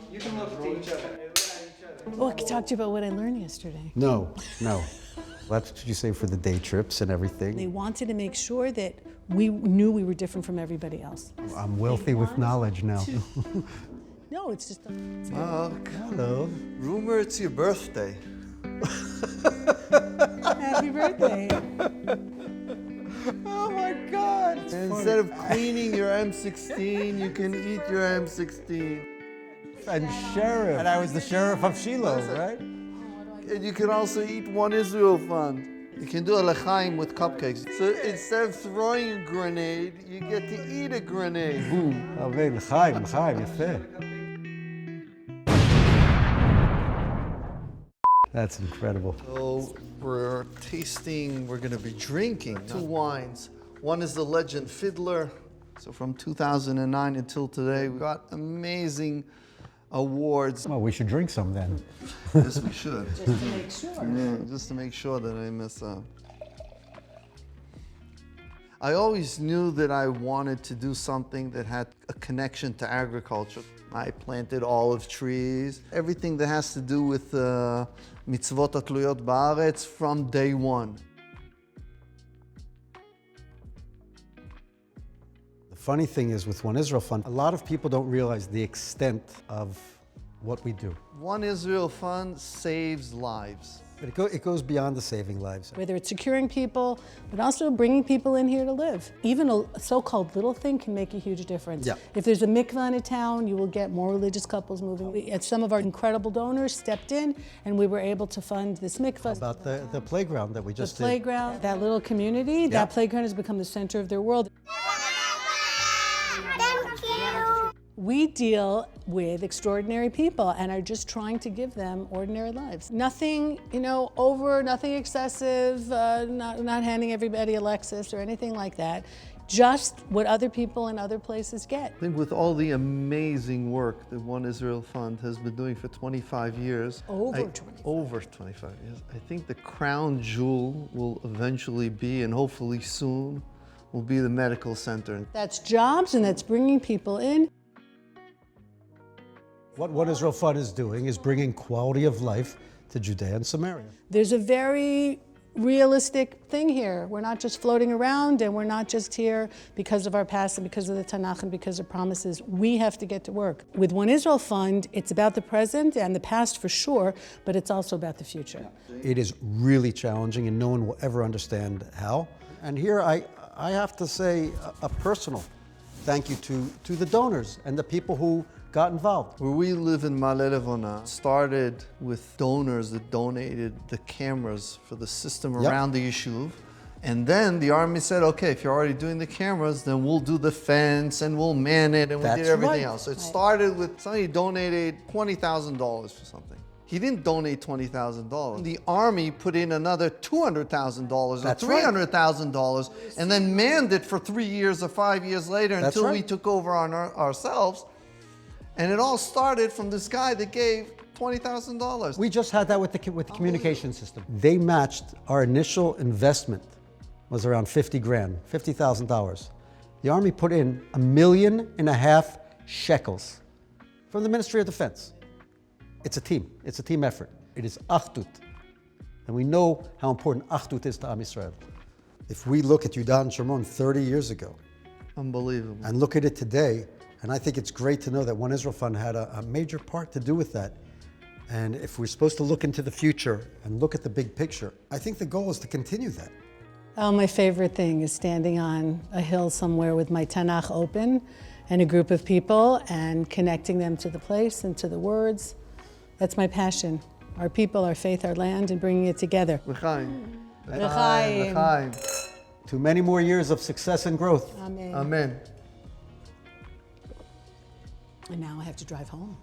You can look to each other. Oh, I could talk to you about what I learned yesterday. No. That's what you say for the day trips and everything. They wanted to make sure that we knew we were different from everybody else. I'm wealthy with knowledge now. No, it's just. Oh, Hello. rumor it's your birthday. Happy birthday. Oh my God! Instead of cleaning your M16, you can eat your M16. And sheriff. And I was the sheriff of Shiloh, right? And you can also eat One Israel Fund. You can do a l'chaim with cupcakes. So instead of throwing a grenade, you get to eat a grenade. Boom. L'chaim, יפה. That's incredible. So we're going to be drinking 2 wines. One is the Legend Fiddler. So from 2009 until today, we got amazing awards. Well, we should drink some then. Yes, we should. Just to make sure. Yeah, just to make sure that I mess up. I always knew that I wanted to do something that had a connection to agriculture. I planted olive trees, everything that has to do with mitzvot hatluyot ba'aretz from day one. The funny thing is with One Israel Fund, a lot of people don't realize the extent of what we do. One Israel Fund saves lives. But it goes beyond the saving lives. Whether it's securing people, but also bringing people in here to live. Even a so-called little thing can make a huge difference. Yeah. If there's a mikvah in a town, you will get more religious couples moving. Some of our incredible donors stepped in, and we were able to fund this mikvah. About the playground that we just The playground, that little community, that playground has become the center of their world. We deal with extraordinary people and are just trying to give them ordinary lives. Nothing, over, nothing excessive, not handing everybody a Lexus or anything like that. Just what other people in other places get. I think with all the amazing work that One Israel Fund has been doing for 25 years. Over 25 years. I think the crown jewel will eventually be, and hopefully soon, will be the medical center. That's jobs and that's bringing people in. What One Israel Fund is doing is bringing quality of life to Judea and Samaria. There's a very realistic thing here. We're not just floating around and we're not just here because of our past and because of the Tanakh and because of promises. We have to get to work. With One Israel Fund, it's about the present and the past for sure, but it's also about the future. It is really challenging and no one will ever understand how. And here I have to say a personal thank you to the donors and the people who got involved. Where we live in Ma'ale Levona started with donors that donated the cameras for the system around the yeshuv. And then the army said, okay, if you're already doing the cameras, then we'll do the fence and we'll man it and we did everything else. So it started with somebody donated $20,000 for something. He didn't donate $20,000. The army put in another $200,000 or $300,000 and then manned it for 3 years or 5 years later until we took over on ourselves. And it all started from this guy that gave $20,000. We just had that with the communication system. They matched our initial investment was around 50 grand, $50,000. The Army put in $1.5 million shekels from the Ministry of Defense. It's a team. It's a team effort. It is achdut. And we know how important achdut is to Am Yisrael. If we look at Yudan and Shimon 30 years ago, unbelievable, and look at it today, and I think it's great to know that One Israel Fund had a major part to do with that. And if we're supposed to look into the future and look at the big picture, I think the goal is to continue that. Oh, my favorite thing is standing on a hill somewhere with my Tanakh open and a group of people and connecting them to the place and to the words. That's my passion. Our people, our faith, our land, and bringing it together. L'chaim. L'chaim. L'chaim. To many more years of success and growth. Amen. Amen. And now I have to drive home.